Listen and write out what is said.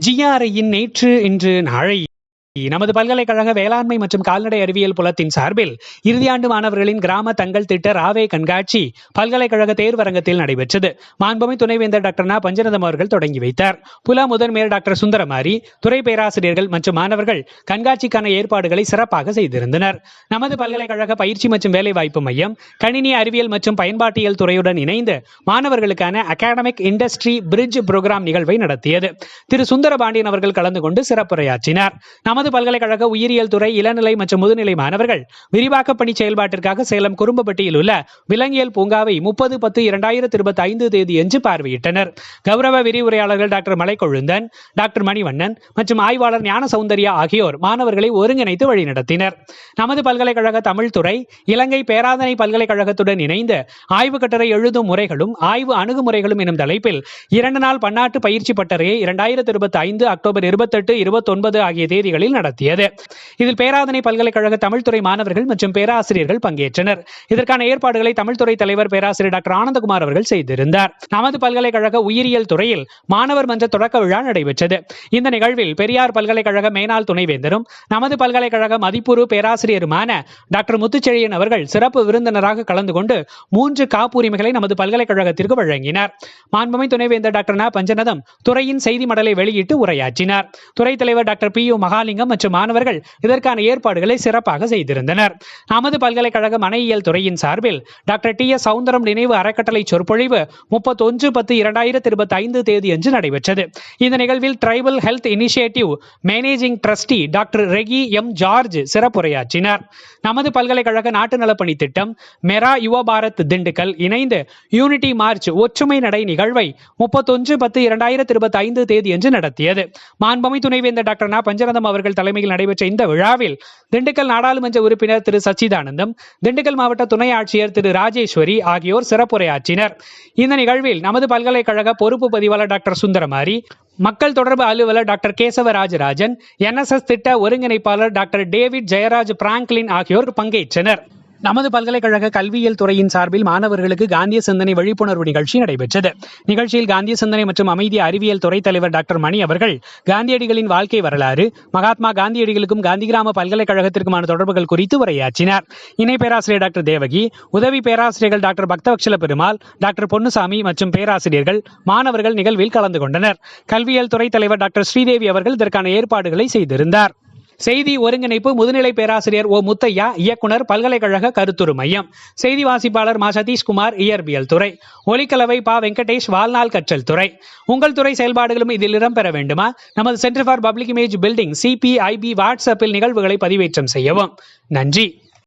ஜிஆர்ஐயின் நேற்று இன்று நாளை நமது பல்கலைக்கழக வேளாண்மை மற்றும் கால்நடை அறிவியல் புலத்தின் சார்பில் இறுதியாண்டு மாணவர்களின் கிராம தங்கள் திட்ட ராவே கண்காட்சி பல்கலைக்கழக தேர்வரங்கத்தில் நடைபெற்றது. மாண்புமிகு துணைவேந்தர் டாக்டர் நா. பஞ்சநதம் அவர்கள் தொடங்கி வைத்தார். புல முதன்மையர் டாக்டர் சுந்தரமாரி, துறை பேராசிரியர்கள் மற்றும் மாணவர்கள் கண்காட்சிக்கான ஏற்பாடுகளை சிறப்பாக செய்திருந்தனர். நமது பல்கலைக்கழக பயிற்சி மற்றும் வேலைவாய்ப்பு மையம் கணினி அறிவியல் மற்றும் பயன்பாட்டியல் துறையுடன் இணைந்து மாணவர்களுக்கான அகாடமிக் இண்டஸ்ட்ரி பிரிட்ஜ் புரோகிராம் நிகழ்வை நடத்தியது. திரு சுந்தரபாண்டியன் அவர்கள் கலந்து கொண்டு சிறப்புரையாற்றினார். நமது பல்கலைக்கழக உயிரியல் துறை இளநிலை மற்றும் முதுநிலை மாணவர்கள் விரிவாக்க பணி செயல்பாட்டிற்காக சேலம் குறும்பப்பட்டியில் உள்ள விலங்கியல் பூங்காவை 30/10/2025 தேதியன்று பார்வையிட்டனர். கௌரவ விரிவுரையாளர்கள் டாக்டர் மலைக்கொழுந்தன், டாக்டர் மணிவண்ணன் மற்றும் ஆய்வாளர் ஞான சௌந்தர்யா ஆகியோர் மாணவர்களை ஒருங்கிணைத்து வழிநடத்தினர். நமது பல்கலைக்கழக தமிழ் துறை இலங்கை பேராதனை பல்கலைக்கழகத்துடன் இணைந்து ஆய்வு கட்டுரை எழுதும் முறைகளும் ஆய்வு அணுகுமுறைகளும் எனும் தலைப்பில் 2 நாள் பன்னாட்டு பயிற்சி பட்டறையை 2025 அக்டோபர் 28, 29 ஆகிய தேதிகளில் நடத்தியது. இதில் பேராதனை பல்கலைக்கழக தமிழ்துறை மாணவர்கள் மற்றும் பேராசிரியர்கள் பங்கேற்றனர். இதற்கான ஏற்பாடுகளை தமிழ்துறை தலைவர் பேராசிரியர் டாக்டர் ஆனந்தகுமார் அவர்கள் செய்திருந்தார். நமது பல்கலைக்கழக உயிரியல் துறையில் மாணவர் மன்ற தொடக்க விழா நடைபெற்றது. இந்த நிகழ்வில் பெரியார் பல்கலைக்கழக மேனாள் துணைவேந்தரும் நமது பல்கலைக்கழக மதிப்புறு பேராசிரியருமான டாக்டர் முத்துச்செழியன் அவர்கள் சிறப்பு விருந்தினராக கலந்து கொண்டு 3 காப்புரிமைகளை நமது பல்கலைக்கழகத்திற்கு வழங்கினார். மாண்புமிகு துணைவேந்தர் டாக்டர் நா. பஞ்சநதம் துறையின் செய்தி மடலை வெளியிட்டு உரையாற்றினார். துறை தலைவர் டாக்டர் பி. மகாலிங்கம் மற்றும் மாணவர்கள் இதற்கான ஏற்பாடுகளை சிறப்பாக செய்திருந்தனர். நமது பல்கலைக்கழக மனையியல் துறையின் சார்பில் டாக்டர் டி. எஸ். சவுந்தரம் நினைவு அறக்கட்டளை சொற்பொழிவு 31/10/2025 தேதியன்று நடைபெற்றது. இந்த நிகழ்வில் tribal health initiative managing trustee doctor Regi M. George சிறப்புரையாற்றினார். நமது பல்கலைக்கழக நாட்டு நலப்பணி திட்டம் மெரா யுவ பாரத் திண்டுக்கல் இணைந்து யூனிட்டி மார்ச் ஒற்றுமை நடை நிகழ்வை 31/10/2025 தேதியன்று நடத்தியது. மாண்புமிகு துணைவேந்தர் டாக்டர் நா. பஞ்சநதம் அவர்கள் தலைமையில் நடைபெற்ற இந்த விழாவில் திண்டுக்கல் நாடாளுமன்ற உறுப்பினர் திரு சச்சிதானந்தம், திண்டுக்கல் மாவட்ட துணை ஆட்சியர் திரு ராஜேஸ்வரி ஆகியோர் சிறப்புரையாற்றினர். இந்த நிகழ்வில் நமது பல்கலைக்கழக பொறுப்பு பதிவாளர் டாக்டர் சுந்தரமாரி, மக்கள் தொடர்பு அலுவலர் டாக்டர் கேசவ ராஜராஜன், NSS திட்ட ஒருங்கிணைப்பாளர் டாக்டர் டேவிட் ஜெயராஜ் பிராங்க்லின் ஆகியோர் பங்கேற்றனர். நமது பல்கலைக்கழக கல்வியியல் துறையின் சார்பில் மாணவர்களுக்கு காந்திய சிந்தனை விழிப்புணர்வு நிகழ்ச்சி நடைபெற்றது. நிகழ்ச்சியில் காந்திய சிந்தனை மற்றும் அமைதி அறிவியல் துறை தலைவர் டாக்டர் மணி அவர்கள் காந்தியடிகளின் வாழ்க்கை வரலாறு, மகாத்மா காந்தியடிகளுக்கும் காந்தி கிராம பல்கலைக்கழகத்திற்குமான தொடர்புகள் குறித்து உரையாற்றினார். இணை பேராசிரியர் டாக்டர் தேவகி, உதவி பேராசிரியர்கள் டாக்டர் பக்தவட்சல பெருமாள், டாக்டர் பொன்னுசாமி மற்றும் பேராசிரியர்கள், மாணவர்கள் நிகழ்வில் கலந்து கொண்டனர். கல்வியியல் துறை தலைவர் டாக்டர் ஸ்ரீதேவி அவர்கள் இதற்கான ஏற்பாடுகளை செய்திருந்தார். செய்தி ஒருங்கிணைப்பு முதுநிலை பேராசிரியர் ஓ. முத்தையா, இயக்குனர், பல்கலைக்கழக கருத்துரு மையம். செய்தி வாசிப்பாளர் மா. சதீஷ்குமார், இயற்பியல் துறை. ஒலிக்கலவை பா. வெங்கடேஷ், வாழ்நாள் கற்றல் துறை. உங்கள் துறை செயல்பாடுகளும் இதில் இடம்பெற வேண்டுமா? நமது centre for public image building CPIB வாட்ஸ்அப்பில் நிகழ்வுகளை பதிவேற்றம் செய்யவும். நன்றி.